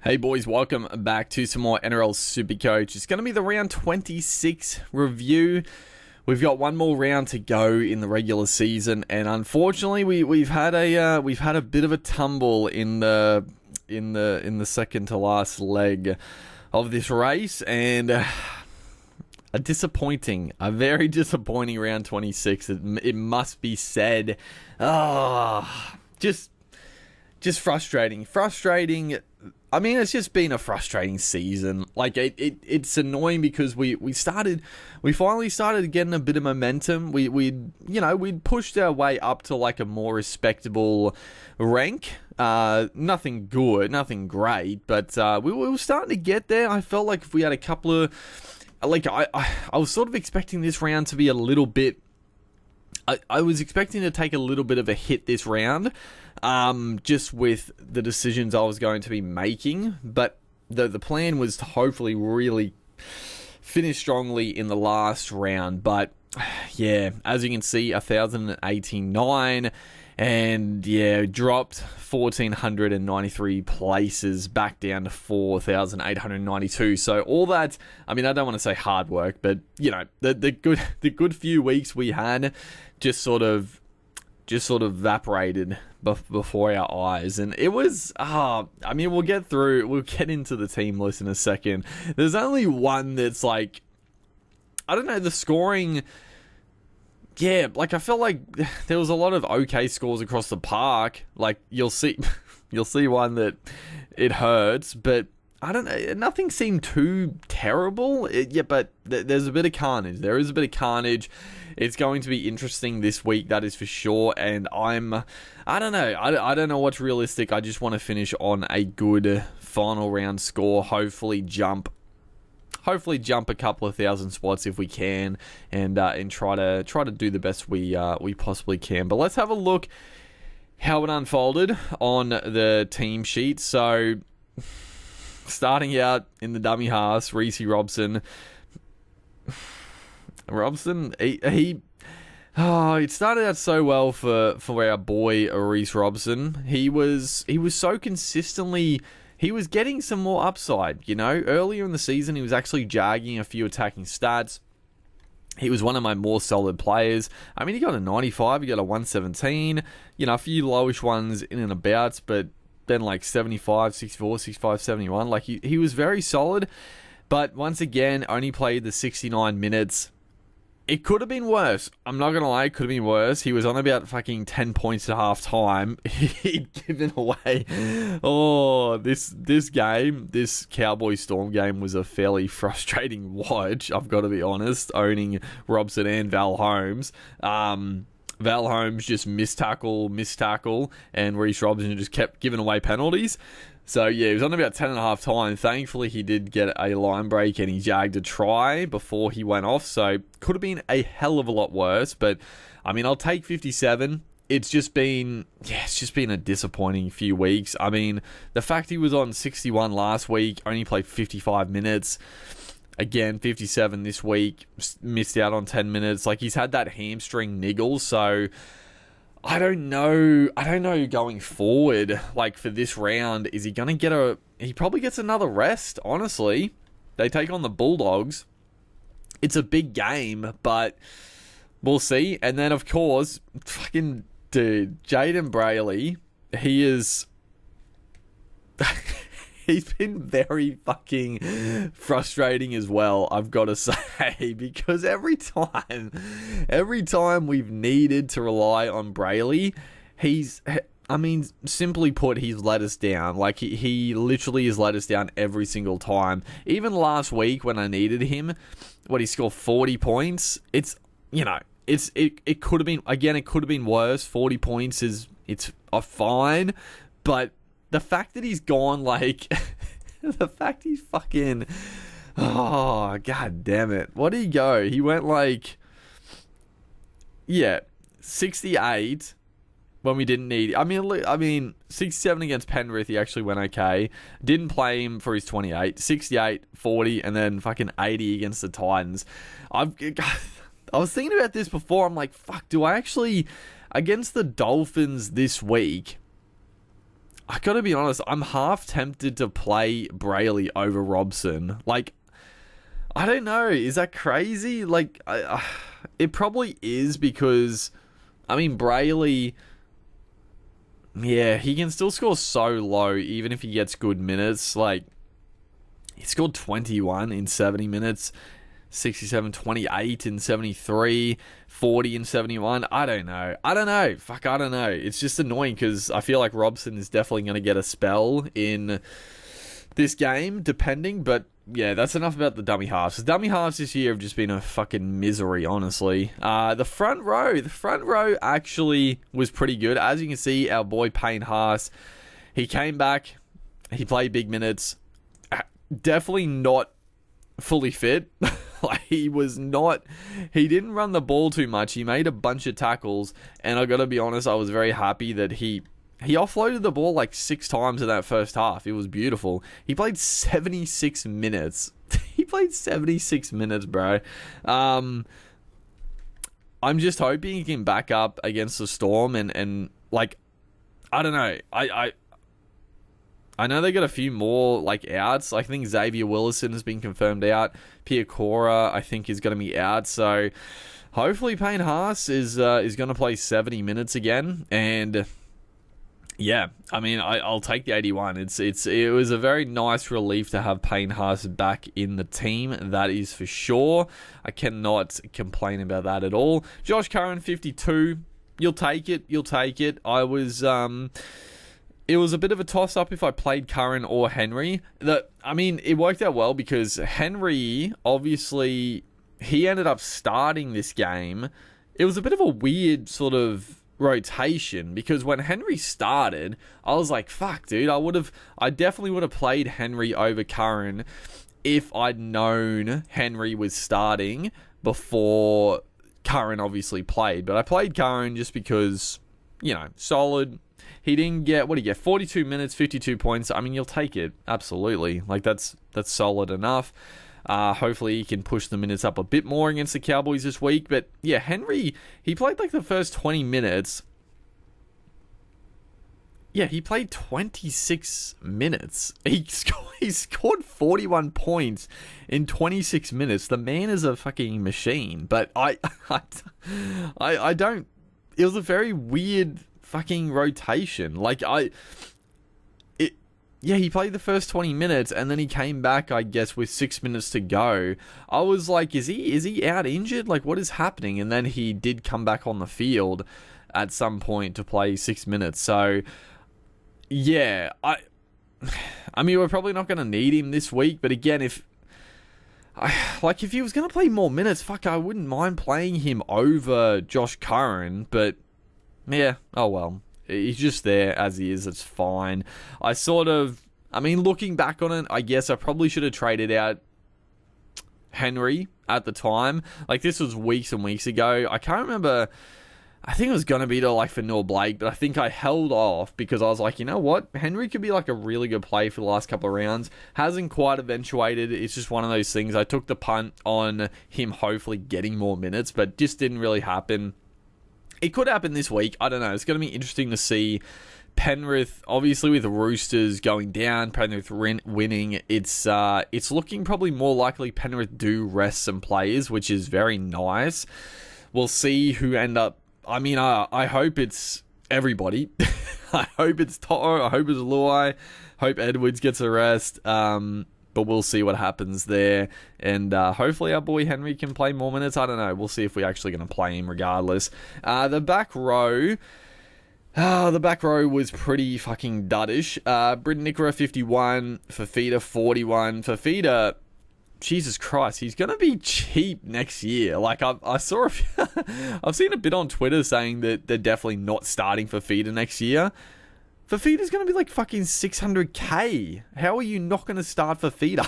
Hey boys, welcome back to some more Nrl Supercoach. It's going to be the round 26 review. We've got one more round to go in the regular season, and unfortunately, we've had a bit of a tumble in the second to last leg of this race, and a very disappointing round 26. It must be said. Just frustrating. I mean, it's just been a frustrating season. Like, it's annoying because we finally started getting a bit of momentum. We'd pushed our way up to like a more respectable rank. Nothing good, nothing great, but we were starting to get there. I felt like if we had a couple of, like, I was sort of expecting this round to be a little bit. I was expecting to take a little bit of a hit this round, just with the decisions I was going to be making. But the plan was to hopefully really finish strongly in the last round. But yeah, as you can see, 1,089, and yeah, dropped 1,493 places back down to 4,892. So all that, I mean, I don't want to say hard work, but you know, the good few weeks we had just sort of evaporated before our eyes. And it was, I mean, we'll get into the team list in a second. There's only one that's like, I don't know, the scoring. Yeah, like, I felt like there was a lot of okay scores across the park. Like, you'll see one that it hurts, but I don't know, nothing seemed too terrible. But there's a bit of carnage. There is a bit of carnage. It's going to be interesting this week, that is for sure. And I don't know. I don't know what's realistic. I just want to finish on a good final round score. Hopefully jump a couple of thousand spots if we can, and try to do the best we possibly can. But let's have a look how it unfolded on the team sheet. So, starting out in the dummy halves, Reece Robson, it started out so well for our boy Reece Robson. He was so consistently. He was getting some more upside, you know. Earlier in the season, he was actually jagging a few attacking stats. He was one of my more solid players. I mean, he got a 95, he got a 117, you know, a few lowish ones in and abouts, but then like 75, 64, 65, 71. Like, he was very solid, but once again, only played the 69 minutes. It could have been worse. I'm not going to lie, it could have been worse. He was on about fucking 10 points at half time. He'd given away. Oh, this game, this Cowboy Storm game was a fairly frustrating watch, I've got to be honest, owning Robson and Val Holmes. Val Holmes just missed tackle, and Reece Robson just kept giving away penalties. So yeah, he was on about 10 and a half time. Thankfully, he did get a line break and he jagged a try before he went off. So could have been a hell of a lot worse. But I mean, I'll take 57. It's just been a disappointing few weeks. I mean, the fact he was on 61 last week, only played 55 minutes. Again, 57 this week, missed out on 10 minutes. Like, he's had that hamstring niggle, so I don't know going forward, like, for this round, is he going to get he probably gets another rest, honestly. They take on the Bulldogs. It's a big game, but we'll see. And then, of course, fucking dude, Jaden Brayley, he is he's been very fucking frustrating as well, I've got to say, because every time we've needed to rely on Brayley, simply put, he's let us down. Like, he literally has let us down every single time. Even last week when I needed him, he scored 40 points. It's, you know, it could have been, again, it could have been worse. 40 points it's fine, but the fact that he's gone, like, the fact he's fucking, oh, god damn it. What did he go? He went like, 68 when we didn't need, I mean, 67 against Penrith, he actually went okay. Didn't play him for his 28, 68, 40, and then fucking 80 against the Titans. I was thinking about this before. I'm like, fuck, do I actually, against the Dolphins this week, I gotta be honest, I'm half tempted to play Brayley over Robson. Like, I don't know. Is that crazy? Like, it probably is because, I mean, Brayley, yeah, he can still score so low even if he gets good minutes. Like, he scored 21 in 70 minutes, 67, 28 in 73, 40 in 71. I don't know. Fuck, I don't know. It's just annoying because I feel like Robson is definitely going to get a spell in this game, depending, but yeah, that's enough about the dummy halves. The dummy halves this year have just been a fucking misery, honestly. The front row actually was pretty good. As you can see, our boy Payne Haas, he came back, he played big minutes. Definitely not fully fit. Like, he didn't run the ball too much. He made a bunch of tackles, and I gotta be honest, I was very happy that he offloaded the ball like 6 times in that first half. It was beautiful. He played 76 minutes. He played 76 minutes, bro. I'm just hoping he can back up against the Storm and like, I don't know. I know they got a few more like outs. I think Xavier Willison has been confirmed out. Pierre Cora, I think, is going to be out. So hopefully Payne Haas is going to play 70 minutes again. And yeah, I mean, I'll take the 81. It was a very nice relief to have Payne Haas back in the team. That is for sure. I cannot complain about that at all. Josh Curran, 52. You'll take it. It was a bit of a toss-up if I played Curran or Henry. It worked out well because Henry, obviously, he ended up starting this game. It was a bit of a weird sort of rotation because when Henry started, I was like, fuck, dude, I definitely would have played Henry over Curran if I'd known Henry was starting before Curran obviously played. But I played Curran just because, solid. He didn't get, 42 minutes, 52 points. I mean, you'll take it. Absolutely. Like, that's solid enough. Hopefully he can push the minutes up a bit more against the Cowboys this week. But yeah, Henry, he played like the first 20 minutes. Yeah, he played 26 minutes. He scored 41 points in 26 minutes. The man is a fucking machine. But I don't. It was a very weird fucking rotation. He played the first 20 minutes and then he came back, I guess, with 6 minutes to go. I was like, is he out injured? Like, what is happening? And then he did come back on the field at some point to play 6 minutes. So, yeah, I mean, we're probably not going to need him this week. But again, if he was going to play more minutes, fuck, I wouldn't mind playing him over Josh Curran. But, yeah, oh well. He's just there as he is. It's fine. Looking back on it, I guess I probably should have traded out Henry at the time. Like, this was weeks and weeks ago. I can't remember. I think it was going to be for Nrl Blake, but I think I held off because I was like, you know what? Henry could be like a really good play for the last couple of rounds. Hasn't quite eventuated. It's just one of those things. I took the punt on him hopefully getting more minutes, but just didn't really happen. It could happen this week. I don't know. It's going to be interesting to see. Penrith, obviously with the Roosters going down, Penrith winning, it's looking probably more likely Penrith do rest some players, which is very nice. We'll see who end up. I mean, I hope it's everybody. I hope it's Toto. I hope it's Luai. Hope Edwards gets a rest. But we'll see what happens there. And hopefully our boy Henry can play more minutes. I don't know. We'll see if we're actually going to play him regardless. The back row. The back row was pretty fucking duddish. Britton Nickera, 51. Fafita, 41. Fafita, Jesus Christ, he's going to be cheap next year. Like, I've seen a bit on Twitter saying that they're definitely not starting Fafita next year. Fafita's going to be like fucking 600k. How are you not going to start Fafita?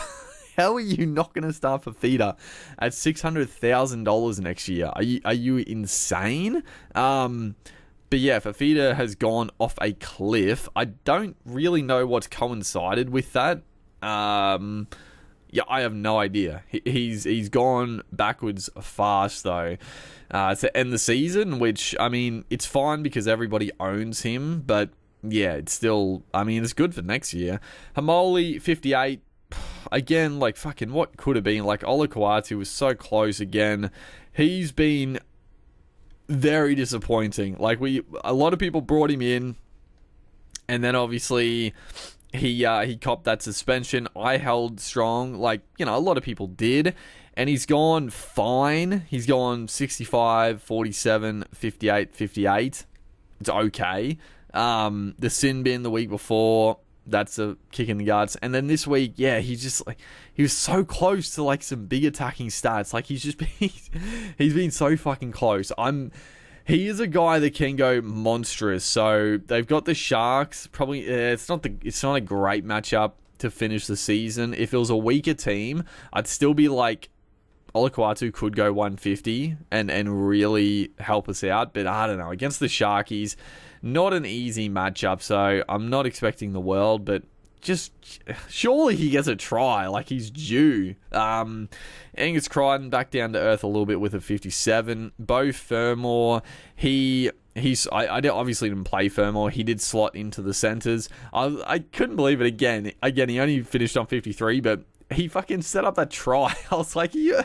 How are you not going to start Fafita at $600,000 next year? Are you insane? But yeah, Fafita has gone off a cliff. I don't really know what's coincided with that. Yeah, I have no idea. He's gone backwards fast though. To end the season, which, I mean, it's fine because everybody owns him, but yeah, it's still, I mean, it's good for next year. Hamoli, 58. Again, like, fucking what could have been. Like, Olukwatu was so close again. He's been very disappointing. Like, a lot of people brought him in, and then obviously he copped that suspension. I held strong, like, you know, a lot of people did, and he's gone fine. He's gone 65, 47, 58, 58. It's okay. The sin bin the week before, that's a kick in the guts. And then this week, yeah, he was so close to like some big attacking stats. Like he's been so fucking close. He is a guy that can go monstrous. So they've got the Sharks. Probably it's not a great matchup to finish the season. If it was a weaker team, I'd still be like, Olukwatu could go 150 and really help us out. But I don't know, against the Sharkies, not an easy matchup. So I'm not expecting the world, but just surely he gets a try. Like he's due. Angus Crichton back down to earth a little bit with a 57. Beau Fermor, I obviously didn't play Fermor. He did slot into the centers. I couldn't believe it again. Again, he only finished on 53, but he fucking set up that try. I was like, yeah.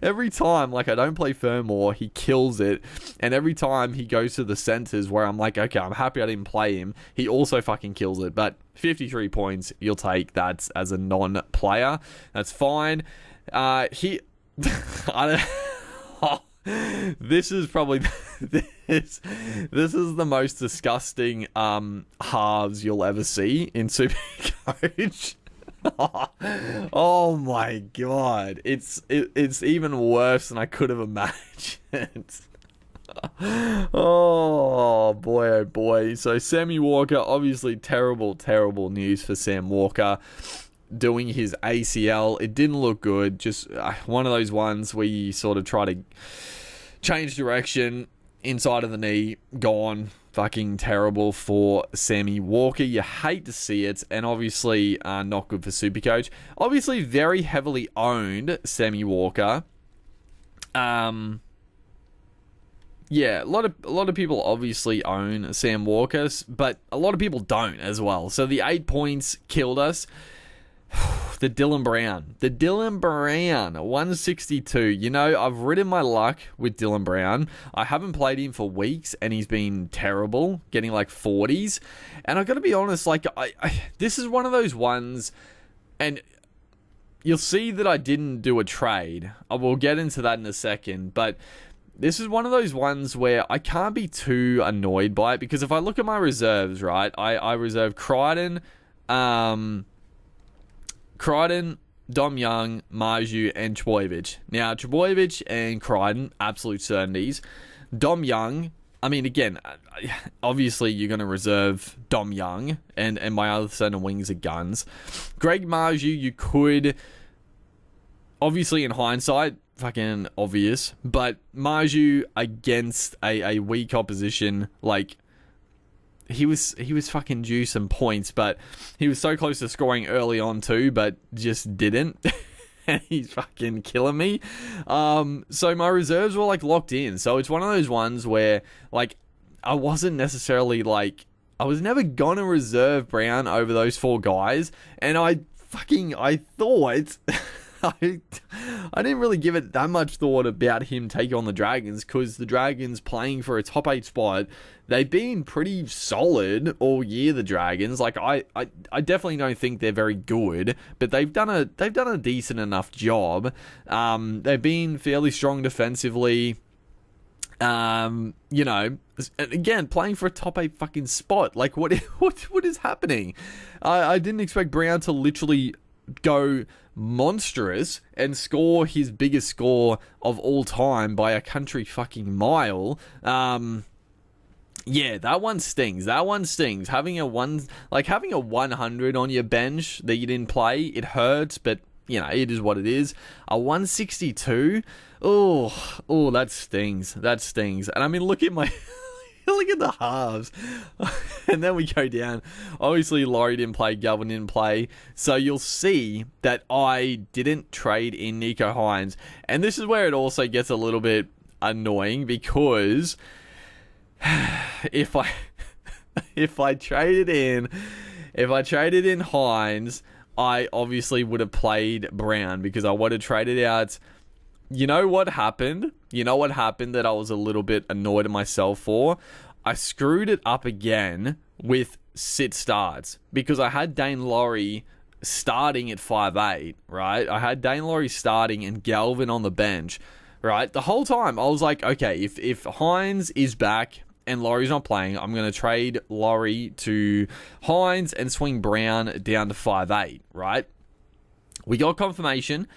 Every time, like, I don't play Fermor, he kills it. And every time he goes to the centers where I'm like, okay, I'm happy I didn't play him, he also fucking kills it. But 53 points, you'll take that as a non-player. That's fine. I don't... This is probably... This is the most disgusting halves you'll ever see in Supercoach. Oh my god, it's even worse than I could have imagined. Oh boy. So Sammy Walker, obviously terrible news for Sam Walker doing his ACL. It didn't look good. Just one of those ones where you sort of try to change direction, inside of the knee, gone. Fucking terrible for Sammy Walker. You hate to see it, and obviously not good for Supercoach. Obviously very heavily owned Sammy Walker. Yeah, a lot of people obviously own Sam Walker, but a lot of people don't as well. So the 8 points killed us. The Dylan Brown, 162. You know, I've ridden my luck with Dylan Brown. I haven't played him for weeks, and he's been terrible, getting like 40s. And I've got to be honest, like, this is one of those ones, and you'll see that I didn't do a trade. I will get into that in a second, but this is one of those ones where I can't be too annoyed by it, because if I look at my reserves, right, I reserve Crichton, Dom Young, Marju, and Trbojevic. Now, Trbojevic and Crichton, absolute certainties. Dom Young, I mean, again, obviously you're going to reserve Dom Young, and my other centre wings are guns. Greg Marju, you could, obviously in hindsight, fucking obvious, but Marju against a weak opposition, like, he was fucking due some points, but he was so close to scoring early on too, but just didn't. And he's fucking killing me. So my reserves were like locked in. So it's one of those ones where like I wasn't necessarily like, I was never gonna reserve Brown over those 4 guys, and I thought I didn't really give it that much thought about him taking on the Dragons, because the Dragons playing for a top 8 spot, they've been pretty solid all year, the Dragons. Like I definitely don't think they're very good, but they've done a decent enough job. They've been fairly strong defensively. You know, again, playing for a top 8 fucking spot. Like what is happening? I didn't expect Brown to literally go monstrous and score his biggest score of all time by a country fucking mile. Yeah, that one stings. Having a 100 on your bench that you didn't play, it hurts, but you know, it is what it is. A 162, oh, that stings. And I mean, look at the halves. And then we go down. Obviously, Laurie didn't play, Galvin didn't play. So you'll see that I didn't trade in Nico Hines. And this is where it also gets a little bit annoying, because if I if I traded in Hines, I obviously would have played Brown because I would have traded out. You know what happened? That I was a little bit annoyed at myself for? I screwed it up again with sit starts because I had Dane Laurie starting at 5'8", right? I had Dane Laurie starting and Galvin on the bench, right? The whole time I was like, okay, if Hines is back and Laurie's not playing, I'm going to trade Laurie to Hines and swing Brown down to 5'8", right? We got confirmation,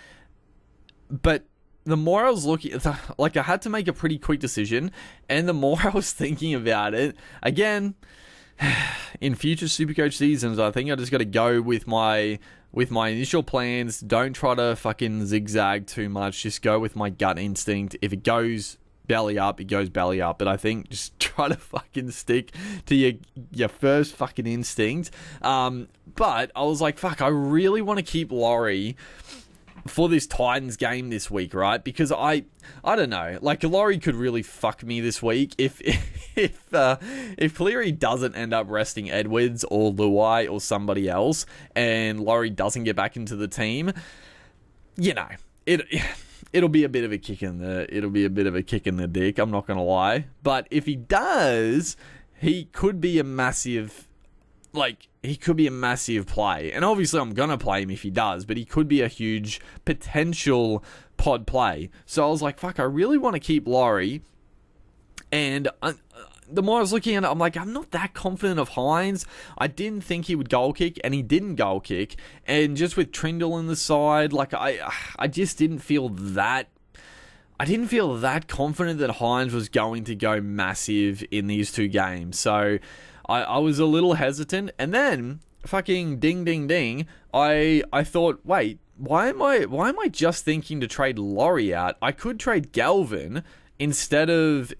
but the more I was looking, like I had to make a pretty quick decision, and the more I was thinking about it, again, in future Supercoach seasons, I think I just got to go with my initial plans. Don't try to fucking zigzag too much. Just go with my gut instinct. If it goes belly up, it goes belly up. But I think just try to fucking stick to your first fucking instinct. But I was like, fuck, I really want to keep Laurie for this Titans game this week, right? Because I don't know, like Laurie could really fuck me this week if Cleary doesn't end up resting Edwards or Luai or somebody else, and Laurie doesn't get back into the team. You know, it'll be a bit of a kick in the dick. I'm not gonna lie, but if he does, he could be a massive. He could be a massive play. And obviously I'm going to play him if he does, but he could be a huge potential pod play. So I was like, fuck, I really want to keep Laurie. And the more I was looking at it, I'm like, I'm not that confident of Hines. I didn't think he would goal kick, and he didn't goal kick. And just with Trindle in the side, like I just didn't feel that. I didn't feel that confident that Hines was going to go massive in these two games. So I was a little hesitant, and then fucking ding ding ding, I thought, wait, why am I just thinking to trade Laurie out? I could trade Galvin instead of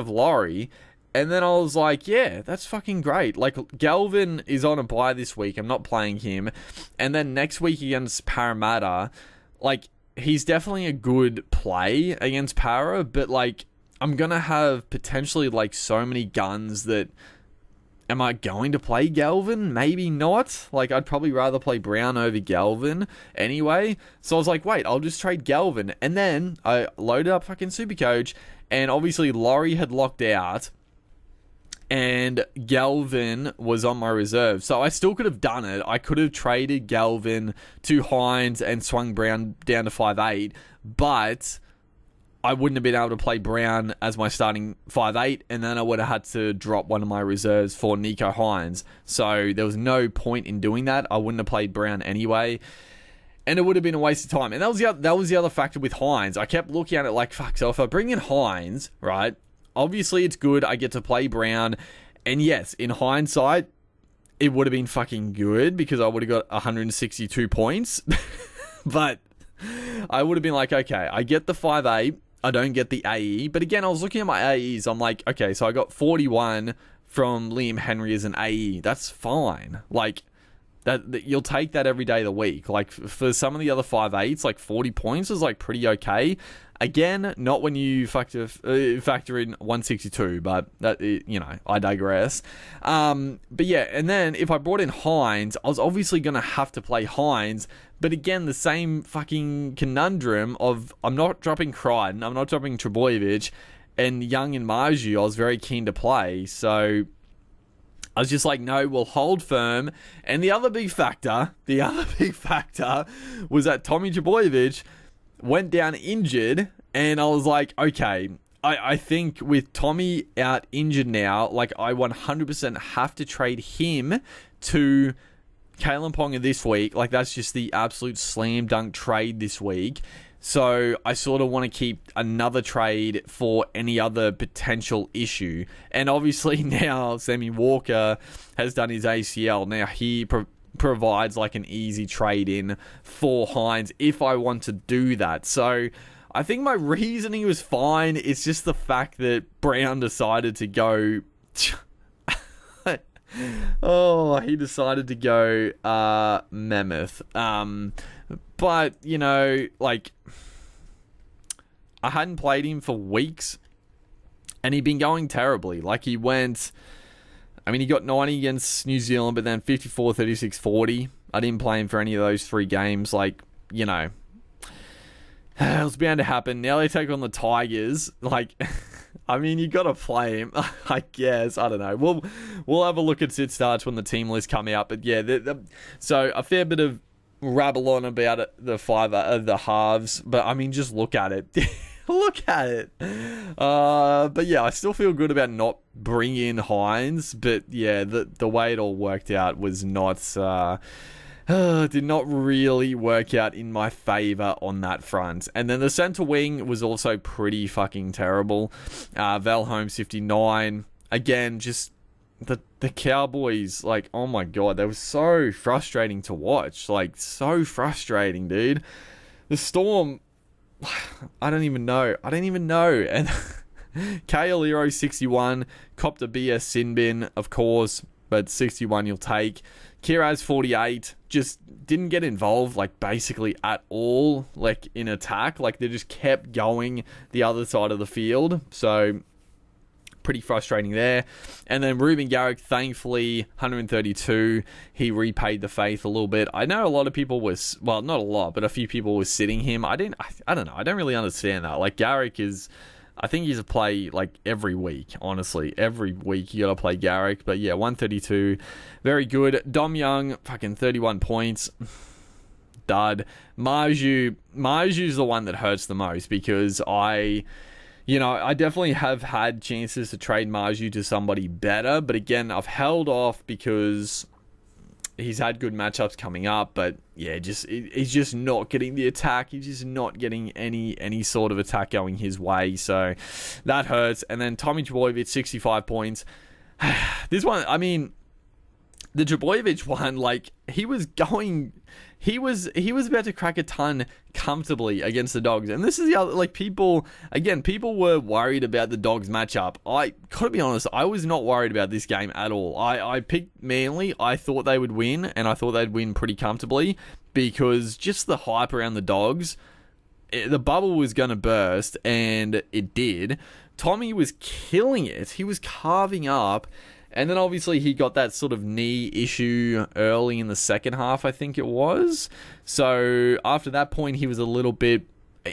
Laurie. And then I was like, yeah, that's fucking great. Like, Galvin is on a bye this week. I'm not playing him. And then next week against Parramatta, like, he's definitely a good play against Para, but like, I'm gonna have potentially like so many guns that. Am I going to play Galvin? Maybe not. Like, I'd probably rather play Brown over Galvin anyway. So I was like, wait, I'll just trade Galvin. And then I loaded up fucking Supercoach, and obviously Laurie had locked out, and Galvin was on my reserve. So I still could have done it. I could have traded Galvin to Hines and swung Brown down to 5'8", but I wouldn't have been able to play Brown as my starting 5'8", and then I would have had to drop one of my reserves for Nico Hines. So there was no point in doing that. I wouldn't have played Brown anyway, and it would have been a waste of time. And that was the other factor with Hines. I kept looking at it like, fuck, so if I bring in Hines, right, obviously it's good. I get to play Brown, and yes, in hindsight, it would have been fucking good because I would have got 162 points. But I would have been like, okay, I get the 5'8", I don't get the AE. But again, I was looking at my AEs. I'm like, okay, so I got 41 from Liam Henry as an AE. That's fine. Like, that you'll take that every day of the week. Like, for some of the other 5'8", like 40 points is like pretty okay. Again, not when you factor in 162, but that, you know, I digress. But yeah, and then if I brought in Hines, I was obviously going to have to play Hines. But again, the same fucking conundrum of I'm not dropping Crichton, I'm not dropping Trebojevic, and Young and Marju I was very keen to play. So I was just like, no, we'll hold firm. And the other big factor was that Tommy Trebojevic went down injured, and I was like, okay, I think with Tommy out injured now, like I 100% have to trade him to Kalen Ponga this week. Like, that's just the absolute slam dunk trade this week. So I sort of want to keep another trade for any other potential issue. And obviously now Sammy Walker has done his ACL. Now he provides like an easy trade in for Hines if I want to do that. So I think my reasoning was fine. It's just the fact that Brown decided to go... he decided to go Mammoth. But, you know, like, I hadn't played him for weeks, and he'd been going terribly. Like, he went I mean, he got 90 against New Zealand, but then 54, 36, 40. I didn't play him for any of those 3 games. Like, you know, it was bound to happen. Now they take on the Tigers. Like, I mean, you got to play him, I guess. I don't know. We'll have a look at sit starts when the team list come out. But yeah, so a fair bit of rabble on about it, the halves. But I mean, just look at it. Look at it. But yeah, I still feel good about not bringing in Hines. But yeah, the way it all worked out was not... did not really work out in my favour on that front. And then the centre wing was also pretty fucking terrible. Val Holmes 59. Again, just the Cowboys, like, oh my god, they were so frustrating to watch. Like, so frustrating, dude. The Storm, I don't even know. And Kaoliro 61, copped a BS sin bin, of course, but 61 you'll take. Kiraz 48 just didn't get involved, like, basically at all, like, in attack. Like, they just kept going the other side of the field. So pretty frustrating there. And then Ruben Garrick, thankfully, 132. He repaid the faith a little bit. I know a lot of people was, well, not a lot, but a few people were sitting him. I don't know. I don't really understand that. Like, Garrick is, I think he's a play, like, every week, honestly. Every week you got to play Garrick. But yeah, 132. Very good. Dom Young, fucking 31 points. Dud. Marju's the one that hurts the most because I definitely have had chances to trade Marju to somebody better. But again, I've held off because he's had good matchups coming up. But yeah, he's just not getting the attack. He's just not getting any sort of attack going his way. So that hurts. And then Tommy Trbojevic, 65 points. This one, I mean, the Trbojevic one, like, he was about to crack a ton comfortably against the Dogs. And this is the other, like, people were worried about the Dogs matchup. I gotta be honest, I was not worried about this game at all. I picked Manly. I thought they would win, and I thought they'd win pretty comfortably because just the hype around the Dogs, the bubble was going to burst, and it did. Tommy was killing it. He was carving up. And then obviously he got that sort of knee issue early in the second half, I think it was. So after that point, he was a little bit,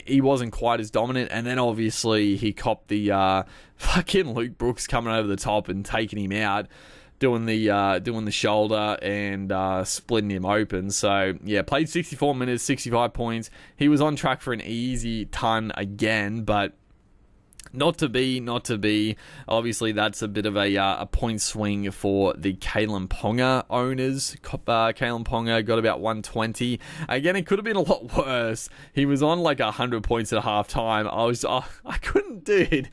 he wasn't quite as dominant. And then obviously he copped the fucking Luke Brooks coming over the top and taking him out, doing the shoulder and splitting him open. So yeah, played 64 minutes, 65 points. He was on track for an easy ton again, but Not to be. Obviously, that's a bit of a point swing for the Kalen Ponga owners. Kalen Ponga got about 120. Again, it could have been a lot worse. He was on like 100 points at halftime. I couldn't, dude.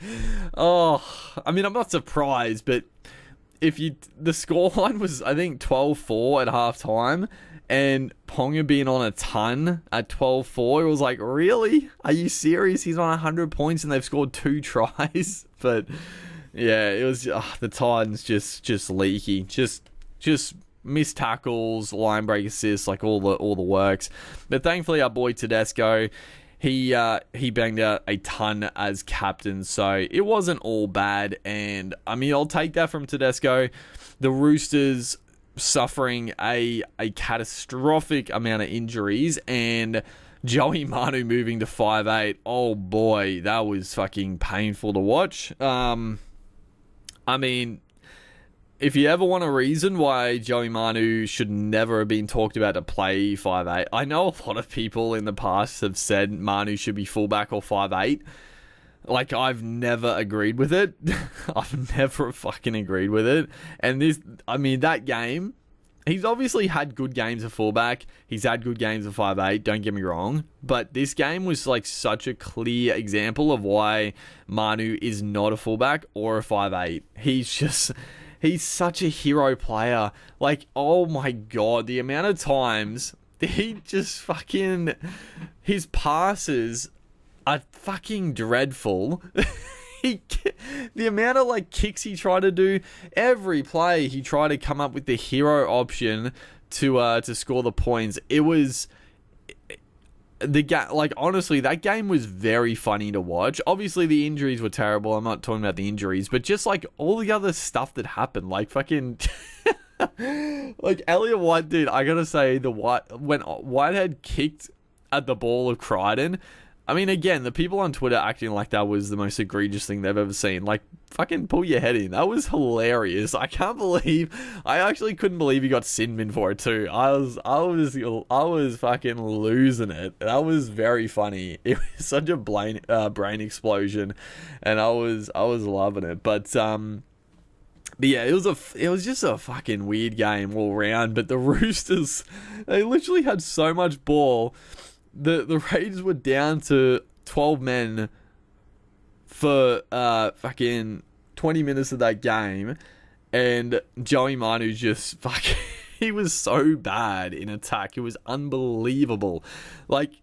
I mean, I'm not surprised, but the scoreline was, I think, 12-4 at halftime. And Ponga being on a ton at 12-4, it was like, really? Are you serious? He's on 100 points and they've scored 2 tries. But yeah, it was the Titans just leaky, just missed tackles, line break assists, like all the works. But thankfully, our boy Tedesco, he banged out a ton as captain, so it wasn't all bad. And I mean, I'll take that from Tedesco. The Roosters suffering a catastrophic amount of injuries, and Joey Manu moving to 5'8". Oh boy, that was fucking painful to watch. I mean, if you ever want a reason why Joey Manu should never have been talked about to play 5'8", I know a lot of people in the past have said Manu should be fullback or 5'8". Like, I've never agreed with it. I've never fucking agreed with it. And that game, he's obviously had good games of fullback. He's had good games of 5'8", don't get me wrong. But this game was like such a clear example of why Manu is not a fullback or a 5'8". He's such a hero player. Like, oh my God, the amount of times he just fucking, his passes are fucking dreadful. The amount of like kicks he tried to do, every play he tried to come up with the hero option to score the points. It was honestly, that game was very funny to watch. Obviously, the injuries were terrible. I'm not talking about the injuries, but just like all the other stuff that happened, like fucking, like Elliot White, dude. I gotta say, when Whitehead kicked at the ball of Crichton. I mean, again, the people on Twitter acting like that was the most egregious thing they've ever seen. Like, fucking pull your head in. That was hilarious. I actually couldn't believe he got sin bin for it too. I was fucking losing it. That was very funny. It was such a brain explosion, and I was loving it. But yeah, it was just a fucking weird game all round. But the Roosters, they literally had so much ball. The Raiders were down to 12 men for fucking 20 minutes of that game, and Joey Manu's just fucking he was so bad in attack. It was unbelievable. Like,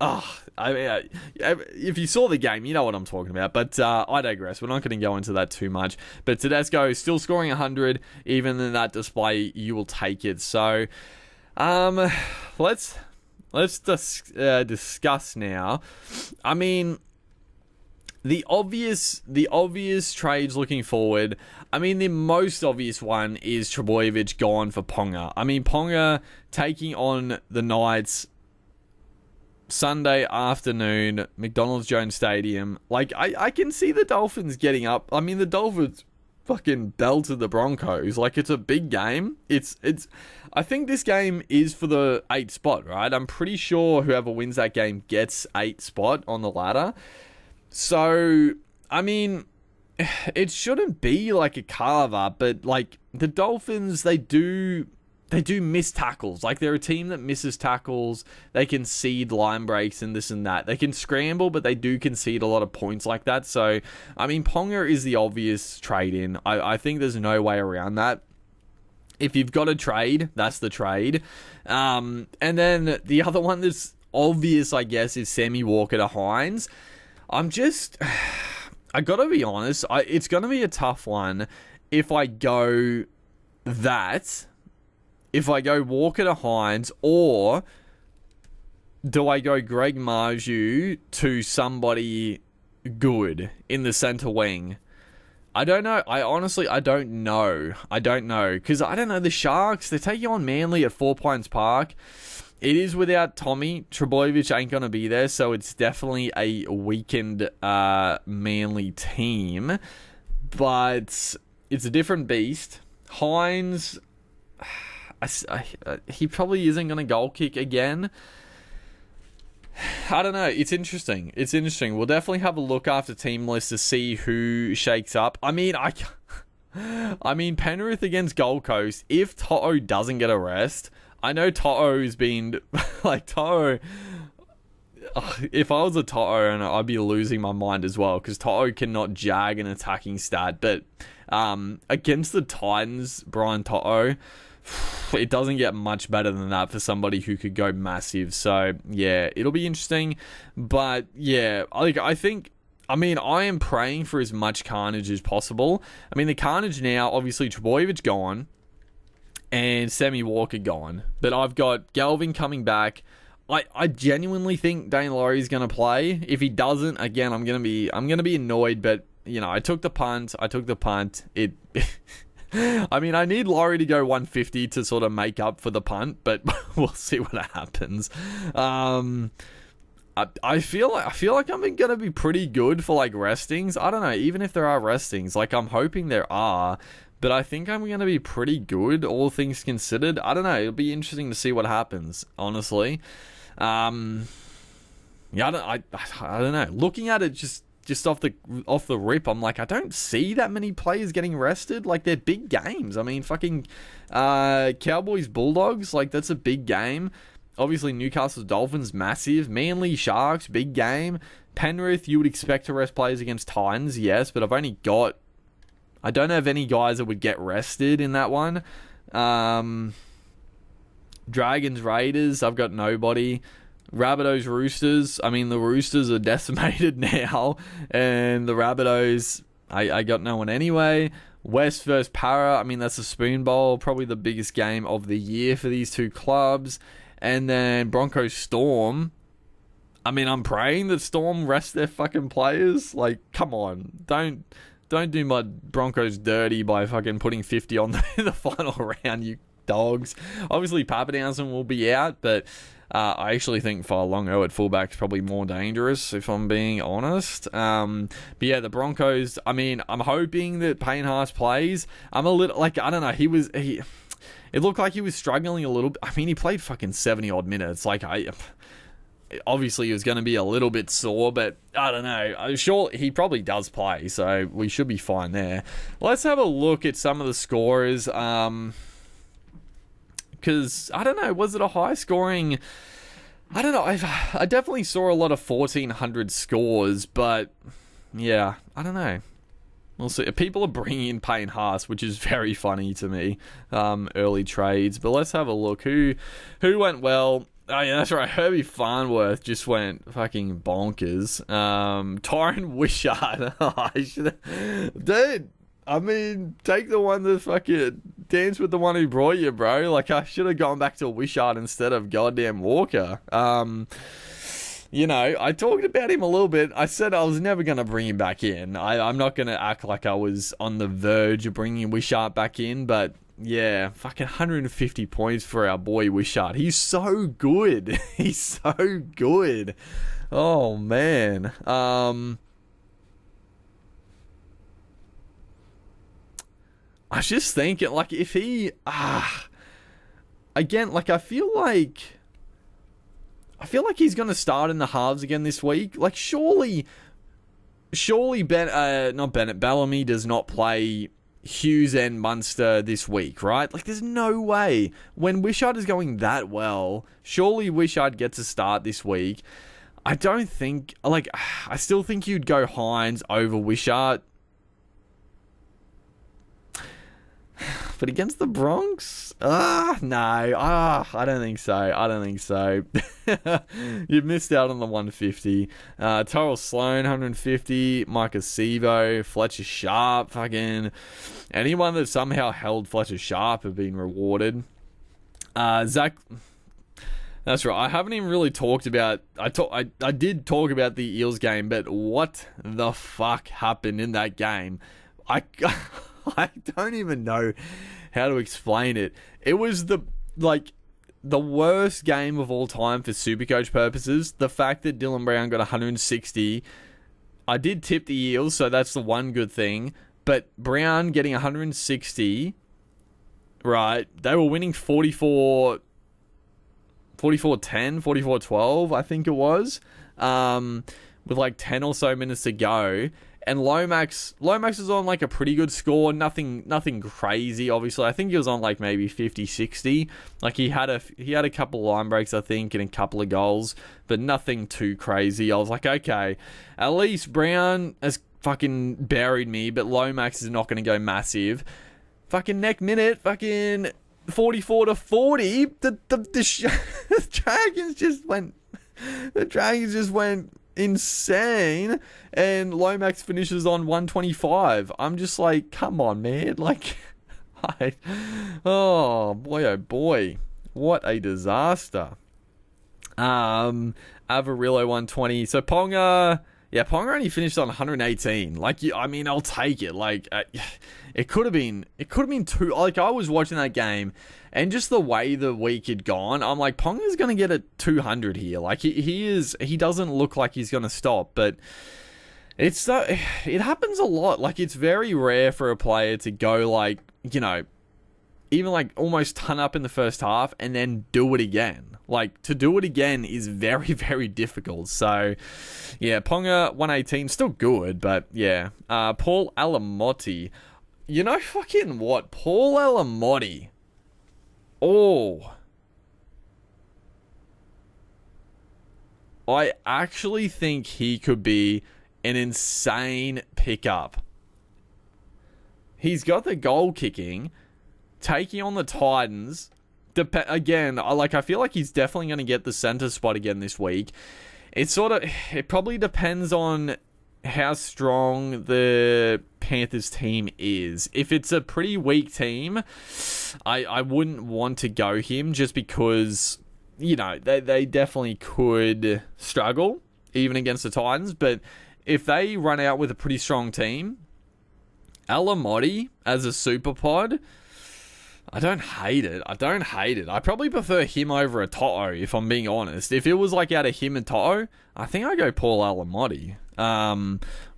I mean, if you saw the game, you know what I'm talking about. But I digress. We're not going to go into that too much. But Tedesco is still scoring 100, even in that display. You will take it. So, let's discuss now. I mean, the obvious trades looking forward. I mean, the most obvious one is Trbojevic gone for Ponga. I mean, Ponga taking on the Knights Sunday afternoon, McDonald's Jones Stadium. Like, I can see the Dolphins getting up. I mean, the Dolphins fucking belted the Broncos. Like, it's a big game. I think this game is for the 8th spot, right? I'm pretty sure whoever wins that game gets 8th spot on the ladder. So, I mean, it shouldn't be like a carve up, but like the Dolphins, they do miss tackles. Like, they're a team that misses tackles. They concede line breaks and this and that. They can scramble, but they do concede a lot of points like that. So, I mean, Ponga is the obvious trade in. I think there's no way around that. If you've got a trade, that's the trade. And then the other one that's obvious, I guess, is Sammy Walker to Hines. I gotta be honest, it's gonna be a tough one if I go Walker to Hines, or do I go Greg Marju to somebody good in the center wing? I don't know. I don't know. Because I don't know. The Sharks, they're taking on Manly at Four Pines Park. It is without Tommy. Trbojevic ain't going to be there, so it's definitely a weakened Manly team. But it's a different beast. Hines, he probably isn't going to goal kick again. I don't know. It's interesting. We'll definitely have a look after team list to see who shakes up. I mean, Penrith against Gold Coast. If Toto doesn't get a rest, I know Toto's been like Toto. If I was a Toto owner, I'd be losing my mind as well, because Toto cannot jag an attacking stat. But against the Titans, Brian Toto, it doesn't get much better than that for somebody who could go massive. So yeah, it'll be interesting. But yeah, I am praying for as much carnage as possible. I mean, the carnage now, obviously Trbojevic gone and Sammy Walker gone, but I've got Galvin coming back. I genuinely think Dane Laurie's going to play. If he doesn't, again, I'm going to be annoyed, but you know, I took the punt. It I mean, I need Laurie to go 150 to sort of make up for the punt, but we'll see what happens. I feel like I'm going to be pretty good for like restings. I don't know, even if there are restings, like I'm hoping there are, but I think I'm going to be pretty good, all things considered. I don't know. It'll be interesting to see what happens, honestly. Yeah, I don't know. Looking at it just off the rip, I'm like, I don't see that many players getting rested. Like, they're big games. I mean, fucking Cowboys Bulldogs, like, that's a big game. Obviously, Newcastle Dolphins, massive. Manly Sharks, big game. Penrith, you would expect to rest players against Titans, yes, but I don't have any guys that would get rested in that one. Dragons Raiders, I've got nobody. Rabbitohs Roosters, I mean, the Roosters are decimated now, and the Rabbitohs, I got no one anyway. West versus Para, I mean, that's a spoon bowl, probably the biggest game of the year for these two clubs. And then Broncos Storm, I mean, I'm praying that Storm rest their fucking players. Like, come on. Don't do my Broncos dirty by fucking putting 50 on the final round, you dogs. Obviously, Papadowson will be out, but I actually think Fa'alongo at fullback is probably more dangerous, if I'm being honest. But yeah, the Broncos, I mean, I'm hoping that Payne Haas plays. I'm a little, like, I don't know, it looked like he was struggling a little bit. I mean, he played fucking 70-odd minutes. Like, obviously he was going to be a little bit sore, but I don't know. I'm sure he probably does play, so we should be fine there. Let's have a look at some of the scorers. Because, I don't know, was it a high scoring... I don't know, I definitely saw a lot of 1,400 scores, but yeah, I don't know. We'll see. People are bringing in Payne Haas, which is very funny to me, early trades. But let's have a look. Who went well? Oh, yeah, that's right. Herbie Farnworth just went fucking bonkers. Tyron Wishart. I should have... Dude, I mean, take the one that fucking dance with the one who brought you, bro. Like, I should have gone back to Wishart instead of goddamn Walker. You know, I talked about him a little bit. I said I was never going to bring him back in. I'm not going to act like I was on the verge of bringing Wishart back in, but yeah, fucking 150 points for our boy Wishart. He's so good. He's so good. Oh, man. I was just thinking, like, if he... again, like, I feel like he's going to start in the halves again this week. Like, surely not Bennett, Bellamy does not play Hughes and Munster this week, right? Like, there's no way. When Wishart is going that well, surely Wishart gets a start this week. I don't think... Like, I still think you'd go Hines over Wishart. But against the Bronx? No. I don't think so. You've missed out on the 150. Tyrell Sloan, 150. Micah Sevo, Fletcher Sharp, fucking... Anyone that somehow held Fletcher Sharp have been rewarded. Zach... That's right. I haven't even really talked about... I did talk about the Eels game, but what the fuck happened in that game? I don't even know how to explain it. It was the worst game of all time for Supercoach purposes. The fact that Dylan Brown got 160, I did tip the Eels, so that's the one good thing. But Brown getting 160, right? They were winning 44-10, 44-12, I think it was, with like 10 or so minutes to go. And Lomax is on like a pretty good score, nothing crazy, obviously. I think he was on like maybe 50-60. Like he had a couple line breaks, I think, and a couple of goals, but nothing too crazy. I was like, okay, at least Brown has fucking buried me, but Lomax is not going to go massive. Fucking next minute, fucking 44-40. The Dragons just went insane, and Lomax finishes on 125. I'm just like, come on, man. Like, oh boy, what a disaster. Avarillo 120. So Ponga only finished on 118. Like, I mean, I'll take it. Like, it could have been too. Like, I was watching that game, and just the way the week had gone, I'm like, Ponga's going to get a 200 here. Like, he doesn't look like he's going to stop, but it happens a lot. Like, it's very rare for a player to go, like, you know, even like almost ton up in the first half and then do it again. Like, to do it again is very, very difficult. So, yeah, Ponga 118, still good, but yeah. Paul Alamotti. You know fucking what? Paul Alamotti. Oh. I actually think he could be an insane pickup. He's got the goal kicking, taking on the Titans. Again, I feel like he's definitely going to get the center spot again this week. It probably depends on how strong the Panthers team is. If it's a pretty weak team, I wouldn't want to go him just because, you know, they definitely could struggle. even against the Titans. But if they run out with a pretty strong team, Alamotti as a super pod, I don't hate it. I probably prefer him over a Toto, if I'm being honest. If it was like out of him and Toto, I think I go Paul Alamotti,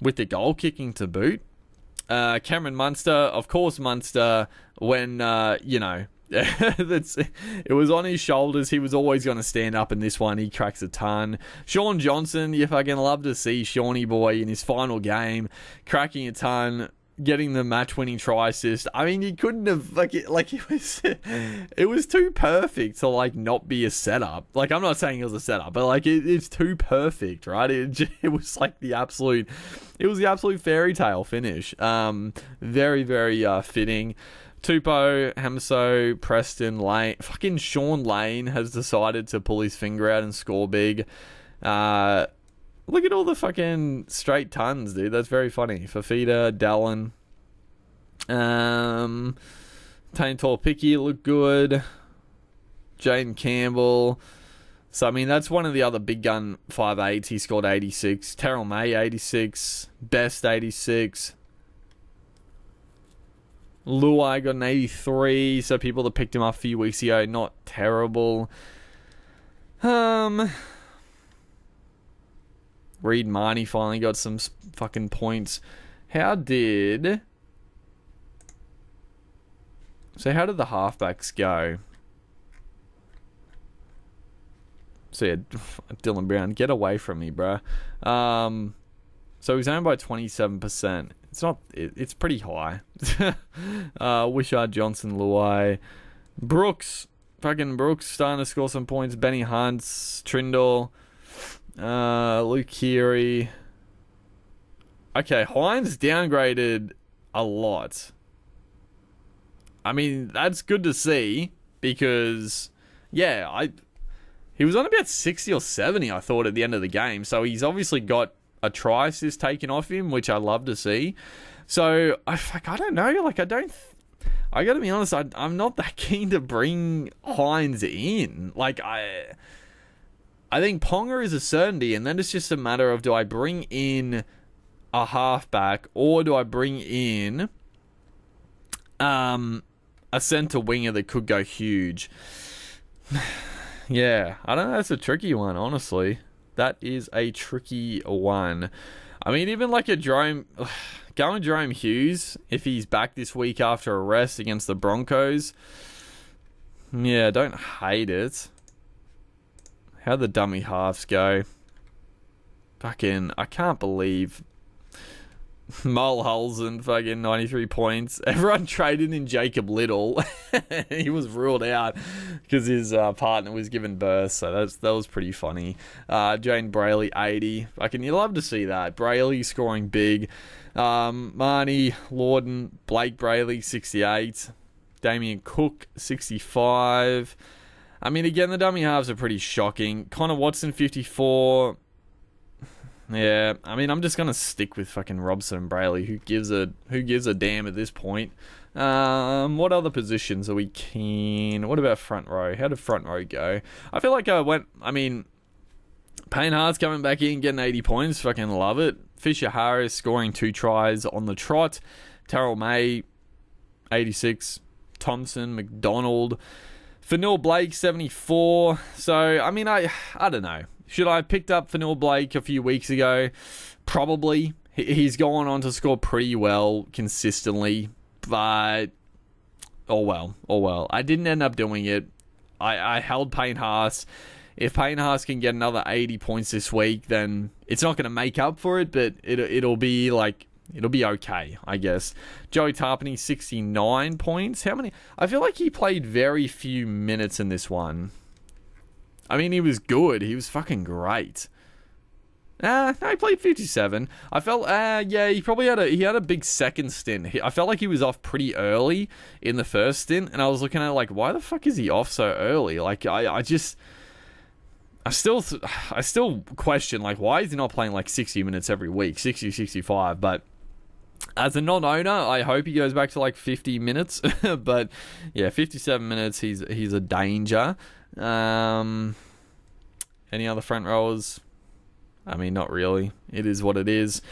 with the goal kicking to boot. Cameron Munster, of course Munster, when, it was on his shoulders. He was always going to stand up in this one. He cracks a ton. Sean Johnson, you fucking love to see Shawnee boy in his final game, cracking a ton, getting the match-winning try assist. I mean, you couldn't have, it was too perfect to, not be a setup. I'm not saying it was a setup, but, it's too perfect, right? It was, the absolute fairy tale finish. Very, very fitting. Tupou, Hamiso, Preston, Lane. Fucking Sean Lane has decided to pull his finger out and score big. Look at all the fucking straight tons, dude. That's very funny. Fafita, Dallin. Tane Picky look good. Jaden Campbell. So, I mean, that's one of the other big gun 5'8". He scored 86. Terrell May, 86. Best, 86. Luai got an 83. So, people that picked him up a few weeks ago, not terrible. Reed Marnie finally got some fucking points. How did the halfbacks go? So yeah, Dylan Brown, get away from me, bruh. So he's owned by 27%. It's pretty high. Wishart, Johnson, Luai. Brooks starting to score some points. Benny Hunts, Trindle. Luke Keary. Okay, Hines downgraded a lot. I mean, that's good to see because, yeah, he was on about 60 or 70, I thought, at the end of the game. So he's obviously got a try assist taken off him, which I love to see. So, I don't know. I gotta be honest, I'm not that keen to bring Hines in. I think Ponga is a certainty, and then it's just a matter of, do I bring in a halfback or do I bring in a centre winger that could go huge? Yeah, I don't know. That's a tricky one, honestly. That is a tricky one. I mean, even a Jerome Hughes, if he's back this week after a rest against the Broncos. Yeah, don't hate it. How'd the dummy halves go? Fucking, I can't believe Mulholland and fucking 93 points. Everyone traded in Jacob Little. He was ruled out because his partner was given birth, so that was pretty funny. Jane Brayley, 80. Fucking, you love to see that. Brayley scoring big. Marnie, Lorden, Blake Brayley, 68. Damien Cook, 65. I mean, again, the dummy halves are pretty shocking. Connor Watson, 54. Yeah, I mean, I'm just going to stick with fucking Robson and Brayley. Who gives a damn at this point? What other positions are we keen? What about front row? How did front row go? I feel like Payne Haas coming back in, getting 80 points. Fucking love it. Fisher Harris scoring 2 tries on the trot. Terrell May, 86. Thompson, McDonald. Fanil Blake, 74. So, I mean, I don't know. Should I have picked up Fanil Blake a few weeks ago? Probably. He's gone on to score pretty well consistently. But, oh well. I didn't end up doing it. I held Payne Haas. If Payne Haas can get another 80 points this week, then it's not going to make up for it, but it'll be okay, I guess. Joey Tarpany, 69 points. How many? I feel like he played very few minutes in this one. I mean, he was good. He was fucking great. No, he played 57. I felt, he probably had a big second stint. I felt like he was off pretty early in the first stint, and I was looking at it why the fuck is he off so early? I still question, why is he not playing 60 minutes every week, 60, 65, but as a non-owner, I hope he goes back to 50 minutes, but yeah, 57 minutes, he's a danger. Any other front rowers? I mean, not really. It is what it is.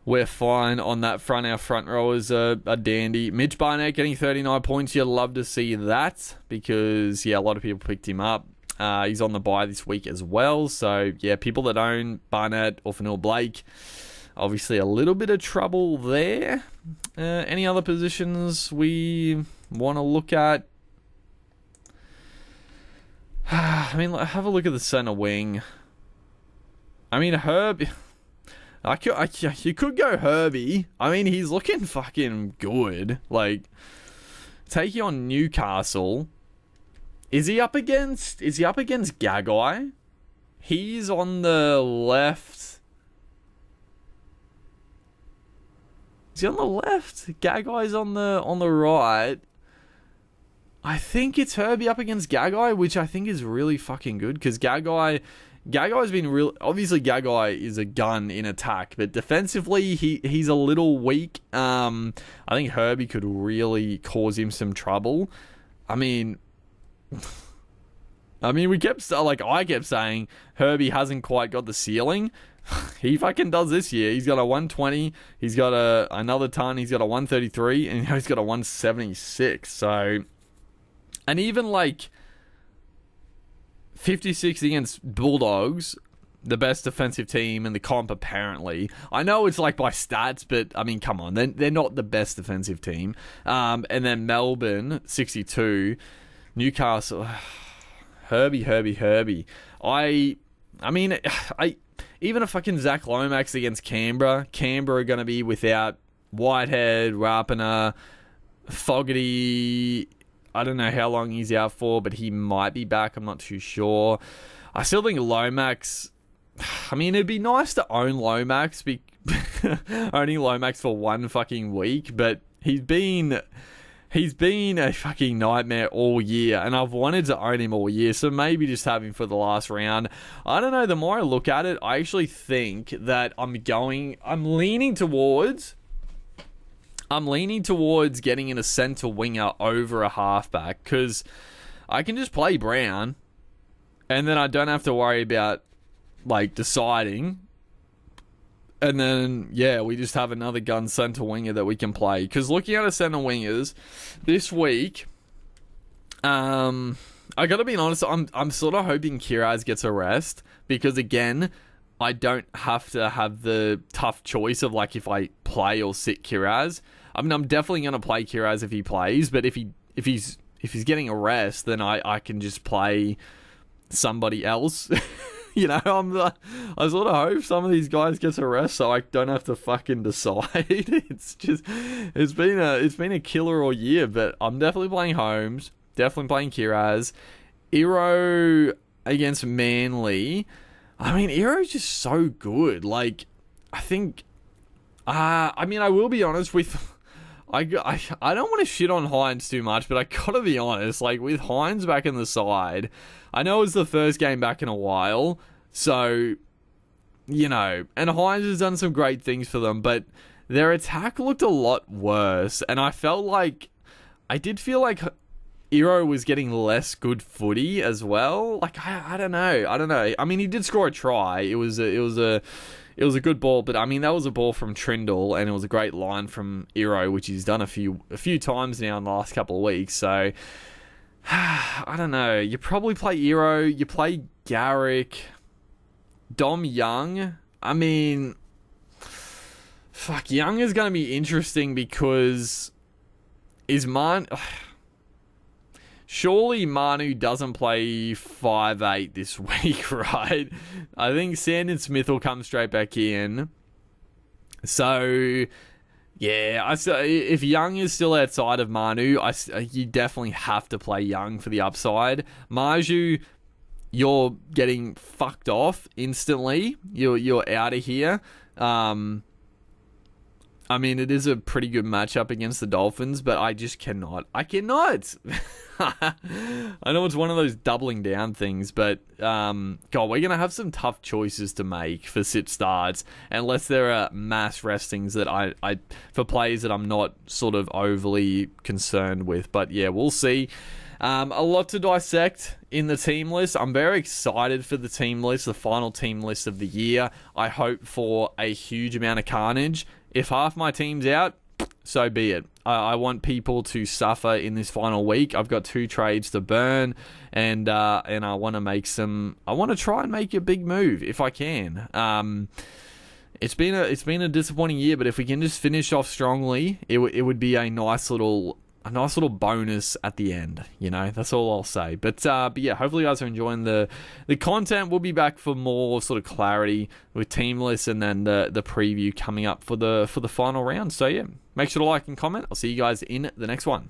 We're fine on that front. Our front rowers are dandy. Mitch Barnett getting 39 points. You'd love to see that because, yeah, a lot of people picked him up. He's on the bye this week as well. So, yeah, people that own Barnett or Fanil Blake, obviously a little bit of trouble there. Any other positions we want to look at? I mean, have a look at the center wing. I mean, Herb... you could go Herbie. I mean, he's looking fucking good. Like, taking on Newcastle. Is he up against Gagai? He's on the left. Is he on the left? Gagai's on the right. I think it's Herbie up against Gagai, which I think is really fucking good because Gagai's been real. Obviously, Gagai is a gun in attack, but defensively, he's a little weak. I think Herbie could really cause him some trouble. I mean, I kept saying Herbie hasn't quite got the ceiling. He fucking does this year. He's got a 120. He's got another ton. He's got a 133, and he's got a 176. So, and even like 56 against Bulldogs, the best defensive team in the comp, apparently. I know it's like by stats, but I mean, come on, they're not the best defensive team. And then Melbourne, 62. Newcastle, Herbie. Even a fucking Zach Lomax against Canberra. Canberra are going to be without Whitehead, Rapana, Fogarty. I don't know how long he's out for, but he might be back. I'm not too sure. I still think Lomax... I mean, it'd be nice to own Lomax, owning Lomax for one fucking week, but he's been a fucking nightmare all year, and I've wanted to own him all year, so maybe just have him for the last round. I don't know, the more I look at it, I actually think that I'm leaning towards getting in a centre winger over a halfback, because I can just play Brown, and then I don't have to worry about, like, deciding. And then, yeah, we just have another gun centre winger that we can play. Because looking at our centre wingers this week, I got to be honest, I'm sort of hoping Kiraz gets a rest. Because, again, I don't have to have the tough choice of, like, if I play or sit Kiraz. I mean, I'm definitely going to play Kiraz if he plays. But if he's getting a rest, then I can just play somebody else. You know, I sort of hope some of these guys get a rest so I don't have to fucking decide. It's been a killer all year, but I'm definitely playing Holmes, definitely playing Kiraz. Iro against Manly. I mean, Iro's just so good. Like, I think, I will be honest with, I don't want to shit on Hines too much, but I gotta be honest, like, with Hines back in the side, I know it's the first game back in a while, so, you know, and Hines has done some great things for them, but their attack looked a lot worse, and I did feel like Iro was getting less good footy as well. Like, I don't know. I mean, he did score a try. It was a good ball, but I mean, that was a ball from Trindle, and it was a great line from Iro, which he's done a few times now in the last couple of weeks, so... I don't know. You probably play Iro. You play Garrick. Dom Young. I mean... Fuck, Young is going to be interesting because... Surely Manu doesn't play 5'8" this week, right? I think Sandon Smith will come straight back in. So... Yeah, if Young is still outside of Manu, you definitely have to play Young for the upside. Marju, you're getting fucked off instantly. You're out of here. I mean, it is a pretty good matchup against the Dolphins, but I just cannot. I cannot. I know it's one of those doubling down things, but God, we're going to have some tough choices to make for sit starts, unless there are mass restings that I for players that I'm not sort of overly concerned with. But yeah, we'll see. A lot to dissect in the team list. I'm very excited for the team list, the final team list of the year. I hope for a huge amount of carnage. If half my team's out, so be it. I want people to suffer in this final week. I've got 2 trades to burn, and I want to make some. I want to try and make a big move if I can. It's been a disappointing year, but if we can just finish off strongly, it would be a nice little bonus at the end. That's all I'll say. But yeah, hopefully you guys are enjoying the content. We'll be back for more sort of clarity with team lists, and then the preview coming up for the final round. So yeah, make sure to like and comment. I'll see you guys in the next one.